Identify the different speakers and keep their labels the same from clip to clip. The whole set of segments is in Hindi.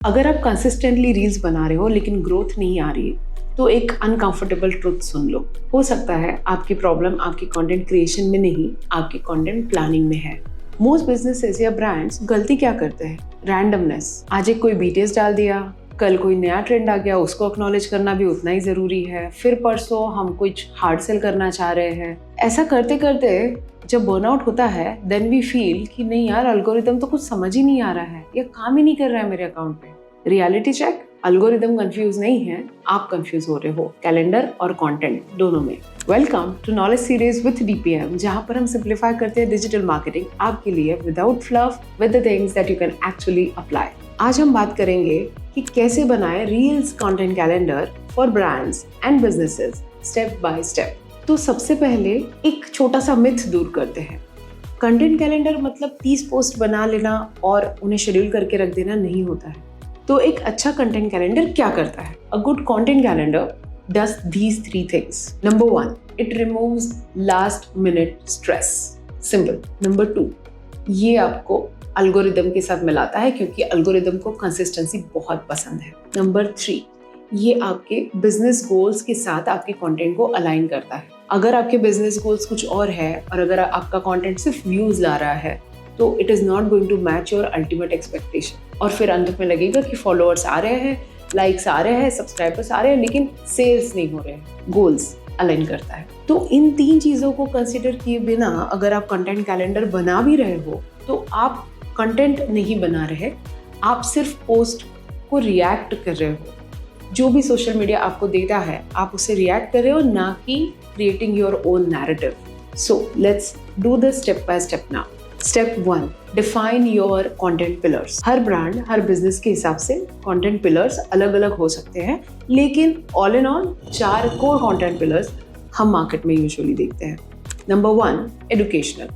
Speaker 1: अगर आप कंसिस्टेंटली रील्स बना रहे हो लेकिन ग्रोथ नहीं आ रही है, तो एक अनकंफर्टेबल ट्रुथ सुन लो। हो सकता है आपकी प्रॉब्लम आपकी कंटेंट क्रिएशन में नहीं, आपकी कंटेंट प्लानिंग में है। मोस्ट बिजनेसेस या ब्रांड्स गलती क्या करते हैं? रैंडमनेस। आज एक कोई बीटीएस डाल दिया, कल कोई नया ट्रेंड आ गया, उसको एक्नॉलेज करना भी उतना ही जरूरी है। फिर परसों हम कुछ हार्ड सेल करना चाह रहे हैं। ऐसा करते करते जब बर्नआउट होता है, देन वी फील कि नहीं यार, एल्गोरिदम तो कुछ समझ ही नहीं आ रहा है या काम ही नहीं कर रहा है मेरे अकाउंट पे। रियलिटी चेक, एल्गोरिदम कंफ्यूज नहीं है, आप कंफ्यूज हो रहे हो कैलेंडर और कंटेंट दोनों में। Welcome to knowledge series with DPM, जहां पर हम सिंप्लीफाई करते हैं डिजिटल मार्केटिंग आपके लिए without fluff, with the things that you can actually apply. आज हम बात करेंगे कि कैसे बनाएं reels content calendar for brands and businesses step by step. तो सबसे पहले एक छोटा सा मिथ दूर करते हैं। कंटेंट कैलेंडर मतलब 30 पोस्ट बना लेना और उन्हें शेड्यूल करके रख देना नहीं होता है। तो एक अच्छा कंटेंट कैलेंडर क्या करता है? A good content calendar does these 3 things. Number 1, it removes last minute stress. Simple. Number 2, ये आपको एल्गोरिदम के साथ मिलाता है क्योंकि एल्गोरिदम को कंसिस्टेंसी बहुत पसंद है। नंबर 3, ये आपके बिजनेस गोल्स के साथ आपके कंटेंट को अलाइन करता है। अगर आपके बिजनेस गोल्स कुछ और है और अगर आपका कंटेंट सिर्फ व्यूज ला रहा है, तो it is not going to match your ultimate expectation. और फिर अंत में लगेगा कि फॉलोअर्स आ रहे हैं, लाइक्स आ रहे हैं, सब्सक्राइबर्स आ रहे हैं, लेकिन सेल्स नहीं हो रहे हैं। गोल्स अलाइन करता है। तो इन 3 चीजों को कंसिडर किए बिना अगर आप कंटेंट कैलेंडर बना भी रहे हो, तो आप कंटेंट नहीं बना रहे, आप सिर्फ पोस्ट को रिएक्ट कर रहे हो। जो भी सोशल मीडिया आपको देता है, आप उसे रिएक्ट कर रहे हो, ना कि creating your own narrative. So let's do the step by step now. Step 1, define your content pillars. Her brand, her business के हिसाब से कंटेंट पिलर्स अलग अलग हो सकते हैं, लेकिन all in all 4 core content pillars हम मार्केट में यूजुअली देखते हैं। नंबर 1, एजुकेशनल,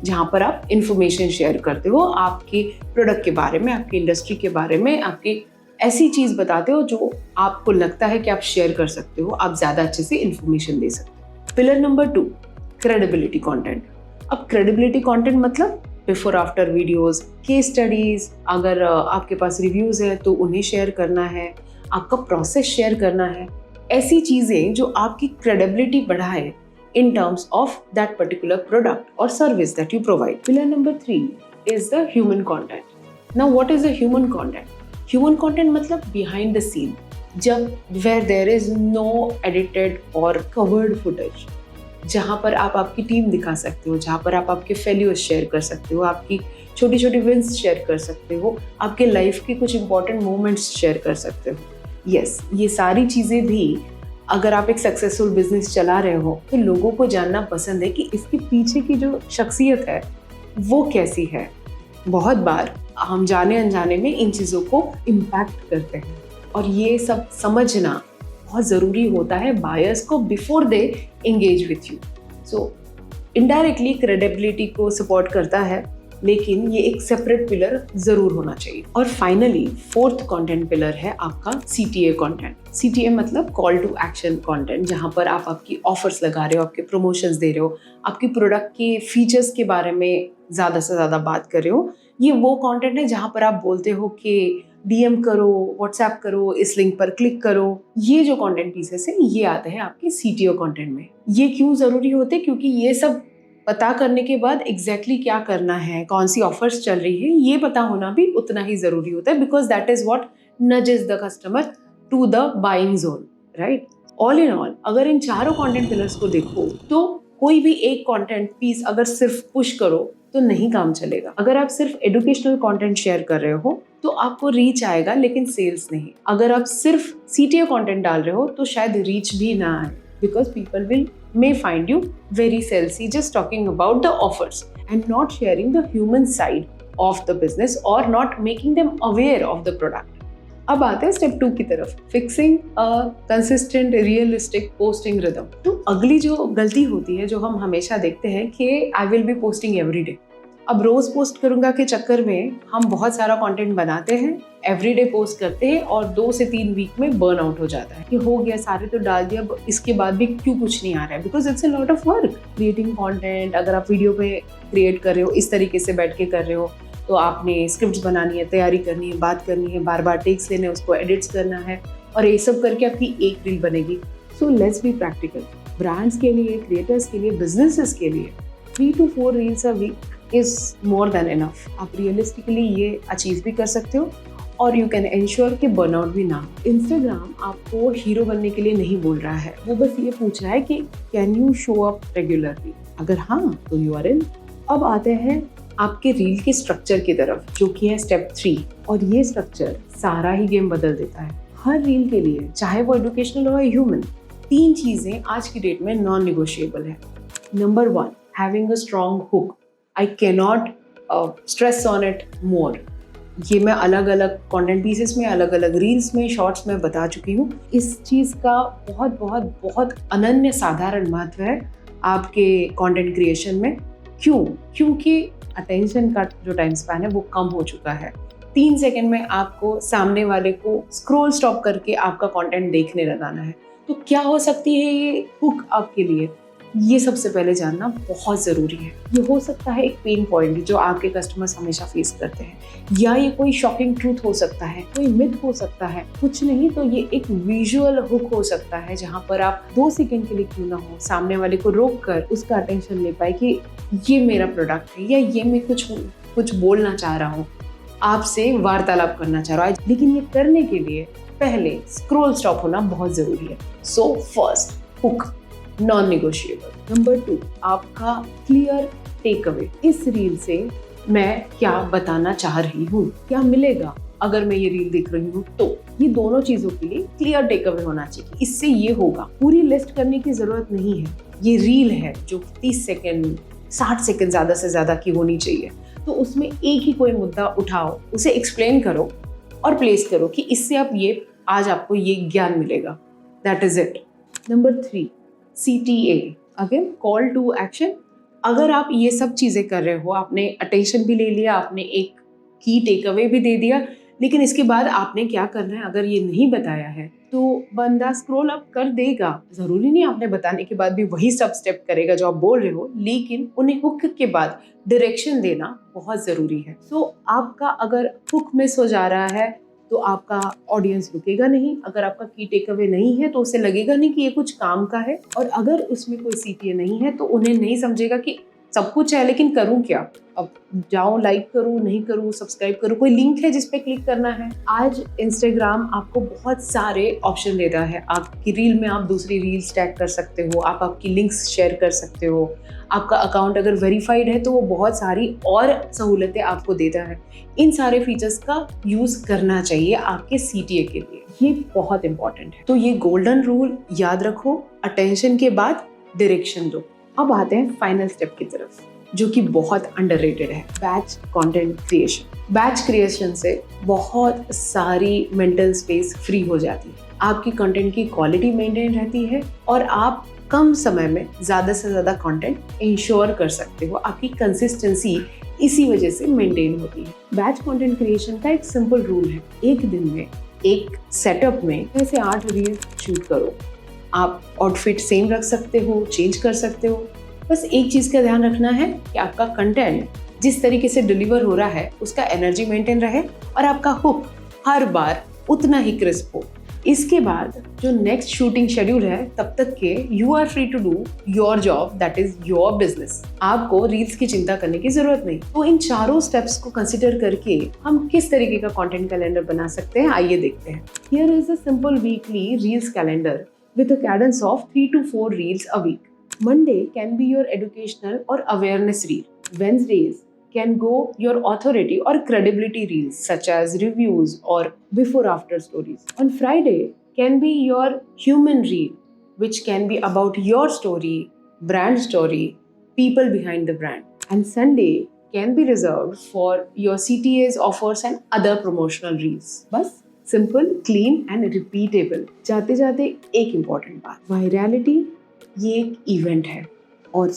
Speaker 1: जहां पर आप इंफॉर्मेशन शेयर करते हो आपके प्रोडक्ट के बारे में, आपकी इंडस्ट्री के बारे में, आपकी ऐसी चीज बताते हो जो आपको लगता है कि आप शेयर कर सकते हो, आप ज्यादा अच्छे से इंफॉर्मेशन दे सकते हो। Pillar number 2, credibility content. अब क्रेडिबिलिटी कंटेंट मतलब before after videos, case studies, अगर आपके पास रिव्यूज है तो उन्हें शेयर करना है, आपका प्रोसेस शेयर करना है, ऐसी चीजें जो आपकी क्रेडिबिलिटी बढ़ाए in terms of that particular product or service that you provide. Pillar number 3 is the human content. Now what is the human content? Human content मतलब behind the scene, जब where there is no edited or covered footage, जहाँ पर आप आपकी टीम दिखा सकते हो, जहाँ पर आप आपके फेल्यूर्स शेयर कर सकते हो, आपकी छोटी छोटी विंस शेयर कर सकते हो, आपके लाइफ के कुछ इंपॉर्टेंट मोमेंट्स शेयर कर सकते हो। यस, ये सारी चीज़ें भी अगर आप एक सक्सेसफुल बिजनेस चला रहे हो तो लोगों को जानना पसंद है कि इसके पीछे की जो शख्सियत है वो कैसी है। बहुत बार हम जाने अनजाने में इन चीज़ों को इम्पैक्ट करते हैं और ये सब समझना बहुत ज़रूरी होता है बायर्स को before they engage with you. So indirectly credibility को सपोर्ट करता है, लेकिन ये एक सेपरेट पिलर जरूर होना चाहिए। और फाइनली 4th कंटेंट पिलर है आपका CTA कंटेंट। CTA मतलब कॉल टू एक्शन कंटेंट, जहां पर आप आपकी ऑफर्स लगा रहे हो, आपके प्रमोशंस दे रहे हो, आपकी प्रोडक्ट के फीचर्स के बारे में ज़्यादा से ज़्यादा बात कर रहे हो। ये वो कंटेंट है जहां पर आप बोलते हो कि DM करो, व्हाट्सएप करो, इस लिंक पर क्लिक करो। ये जो कंटेंट पीसेस है ये आते हैं आपके CTO कंटेंट में। ये क्यों ज़रूरी होते हैं? क्योंकि ये सब पता करने के बाद एग्जैक्टली क्या करना है, कौन सी ऑफर्स चल रही है, ये पता होना भी उतना ही जरूरी होता है, because that is what nudges the customer to the buying zone, right? All in all अगर इन चारों कंटेंट पिलर्स को देखो तो कोई भी एक कंटेंट पीस अगर सिर्फ पुश करो तो नहीं काम चलेगा। अगर आप सिर्फ एजुकेशनल कंटेंट शेयर कर रहे हो तो आपको रीच आएगा लेकिन सेल्स नहीं। अगर आप सिर्फ CTO कंटेंट डाल रहे हो तो शायद रीच भी ना आए, because people may find you very salesy just talking about the offers and not sharing the human side of the business or not making them aware of the product. अब आते हैं स्टेप 2 की तरफ, fixing a consistent realistic posting rhythm. तो अगली जो गलती होती है जो हम हमेशा देखते हैं कि I will be posting every day. अब रोज पोस्ट करूंगा के चक्कर में हम बहुत सारा कंटेंट बनाते हैं, एवरीडे पोस्ट करते हैं और 2 से 3 वीक में बर्न आउट हो जाता है कि हो गया, सारे तो डाल दिया, इसके बाद भी क्यों कुछ नहीं आ रहा है। Because it's a lot of work creating content. अगर आप वीडियो पे क्रिएट कर रहे हो, इस तरीके से बैठ के कर रहे हो, तो आपने स्क्रिप्ट्स बनानी है, तैयारी करनी है, बात करनी है, बार बार टेक्स लेने हैं, उसको एडिट्स करना है और ये सब करके आपकी एक रील बनेगी। So let's be practical. Brands के लिए, क्रिएटर्स के लिए, बिजनेसेस के लिए 3 to 4 reels a week is more than enough. आप रियलिस्टिकली ये अचीव भी कर सकते हो और यू कैन इंश्योर कि बर्नआउट भी ना हो। इंस्टाग्राम आपको हीरो बनने के लिए नहीं बोल रहा है, वो बस ये पूछ रहा है कि can you show up regularly. अगर हाँ तो यू आर इन। अब आते हैं आपके रील के स्ट्रक्चर की तरफ, जो कि है स्टेप 3, और ये स्ट्रक्चर सारा ही गेम बदल देता है। हर रील के लिए, चाहे वो एजुकेशनल हो या ह्यूमन, 3 चीजें आज की डेट में नॉन निगोशिएबल है। Number 1, having a strong hook. I can not stress on it more. ये मैं अलग अलग कंटेंट पीसेस में, अलग अलग रील्स में, शॉर्ट्स में बता चुकी हूँ। इस चीज़ का बहुत बहुत बहुत अनन्य साधारण महत्व है आपके कंटेंट क्रिएशन में। क्यों? क्योंकि अटेंशन का जो टाइम स्पैन है वो कम हो चुका है। 3 सेकंड में आपको सामने वाले को स्क्रॉल स्टॉप करके आपका कंटेंट देखने लगाना है। तो क्या हो सकती है ये हुक आपके लिए? ये सबसे पहले जानना बहुत ज़रूरी है। ये हो सकता है एक पेन पॉइंट जो आपके कस्टमर्स हमेशा फेस करते हैं, या ये कोई शॉकिंग ट्रूथ हो सकता है, कोई मिथ हो सकता है, कुछ नहीं तो ये एक विजुअल हुक हो सकता है, जहाँ पर आप 2 सेकंड के लिए क्यों ना हो सामने वाले को रोक कर उसका अटेंशन ले पाए कि ये मेरा प्रोडक्ट है, या ये मैं कुछ बोलना चाह रहा हूँ, आपसे वार्तालाप करना चाह रहा हूँ। लेकिन ये करने के लिए पहले स्क्रॉल स्टॉप होना बहुत ज़रूरी है। So first, hook non negotiable. Number 2, आपका क्लियर टेक अवे। इस रील से मैं क्या बताना चाह रही हूँ, क्या मिलेगा अगर मैं ये रील देख रही हूँ, तो ये दोनों चीजों के लिए क्लियर टेक अवे होना चाहिए। इससे ये होगा, पूरी लिस्ट करने की जरूरत नहीं है। ये रील है जो 30 सेकेंड 60 सेकेंड ज्यादा से ज्यादा की होनी चाहिए, तो उसमें एक ही कोई मुद्दा उठाओ, उसे एक्सप्लेन करो और प्लेस करो कि इससे आप आज आपको ये ज्ञान मिलेगा। That is it. Number 3, CTA, again call to action. अगर आप ये सब चीज़ें कर रहे हो, आपने अटेंशन भी ले लिया, आपने एक की टेक अवे भी दे दिया, लेकिन इसके बाद आपने क्या करना है अगर ये नहीं बताया है तो बंदा स्क्रॉल अप कर देगा। ज़रूरी नहीं आपने बताने के बाद भी वही सब स्टेप करेगा जो आप बोल रहे हो, लेकिन उन्हें हुक के बाद डायरेक्शन देना बहुत ज़रूरी है। सो आपका अगर हुक मिस हो जा रहा है तो आपका ऑडियंस रुकेगा नहीं। अगर आपका की टेक अवे नहीं है तो उसे लगेगा नहीं कि ये कुछ काम का है, और अगर उसमें कोई CTA नहीं है तो उन्हें नहीं समझेगा कि सब कुछ है लेकिन करूं क्या। अब जाऊं, लाइक करूं, नहीं करूं, सब्सक्राइब करूं, कोई लिंक है जिस पे क्लिक करना है। आज इंस्टाग्राम आपको बहुत सारे ऑप्शन देता है। आपकी रील में आप दूसरी रील्स टैग कर सकते हो, आप आपकी लिंक्स शेयर कर सकते हो, आपका अकाउंट अगर वेरीफाइड है तो वो बहुत सारी और सहूलतें आपको देता है। इन सारे फीचर्स का यूज करना चाहिए आपके CTA के लिए, ये बहुत इंपॉर्टेंट है। तो ये गोल्डन रूल याद रखो, अटेंशन के बाद डायरेक्शन दो। अब आते हैं फाइनल स्टेप की तरफ, जो कि बहुत अंडररेटेड है, batch content creation. Batch creation से बहुत सारी मेंटल स्पेस फ्री हो जाती है, आपकी कंटेंट की क्वालिटी मेंटेन रहती है और आप कम समय में ज़्यादा से ज़्यादा कंटेंट इंश्योर कर सकते हो। आपकी कंसिस्टेंसी इसी वजह से मेंटेन होती है। बैच कंटेंट क्रिएशन का एक सिंपल रूल है, एक दिन में एक सेटअप में 6 से 8 रील शूट करो। आप आउटफिट सेम रख सकते हो, चेंज कर सकते हो, बस एक चीज़ का ध्यान रखना है कि आपका कंटेंट जिस तरीके से डिलीवर हो रहा है उसका एनर्जी मेंटेन रहे और आपका हुक हर बार उतना ही क्रिस्प हो। इसके बाद जो नेक्स्ट शूटिंग शेड्यूल है तब तक के you are free to do your job, that is your business. आपको रील्स की चिंता करने की जरूरत नहीं। तो इन चारों स्टेप्स को कंसिडर करके हम किस तरीके का कंटेंट कैलेंडर बना सकते हैं, आइए देखते हैं। Here is a simple weekly reels calendar with a cadence of 3 to 4 reels a week. Monday can be your educational or awareness reel. Wednesdays can go your authority or credibility reels such as reviews or before after stories. On Friday can be your human reel, which can be about your story, brand story, people behind the brand. And Sunday can be reserved for your CTAs, offers and other promotional reels. बस सिंपल, क्लीन एंड रिपीटेबल। जाते जाते एक इम्पॉर्टेंट बात, वायरलिटी ये एक इवेंट है और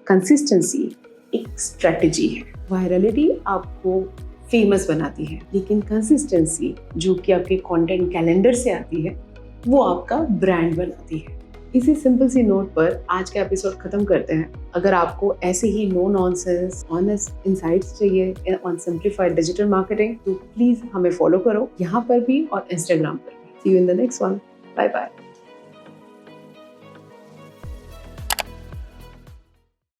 Speaker 1: कंसिस्टेंसी एक स्ट्रेटजी है। वायरलिटी आपको फेमस बनाती है, लेकिन कंसिस्टेंसी जो कि आपके कंटेंट कैलेंडर से आती है वो आपका ब्रांड बनाती है। इसी सिंपल सी नोट पर आज का एपिसोड खत्म करते हैं। अगर आपको ऐसे ही नो नॉनसेंस ऑनेस्ट इनसाइट्स चाहिए ऑन सिंप्लीफाइड डिजिटल मार्केटिंग तो प्लीज हमें फॉलो करो यहाँ पर भी और इंस्टाग्राम पर भी। See you in the next one. Bye bye.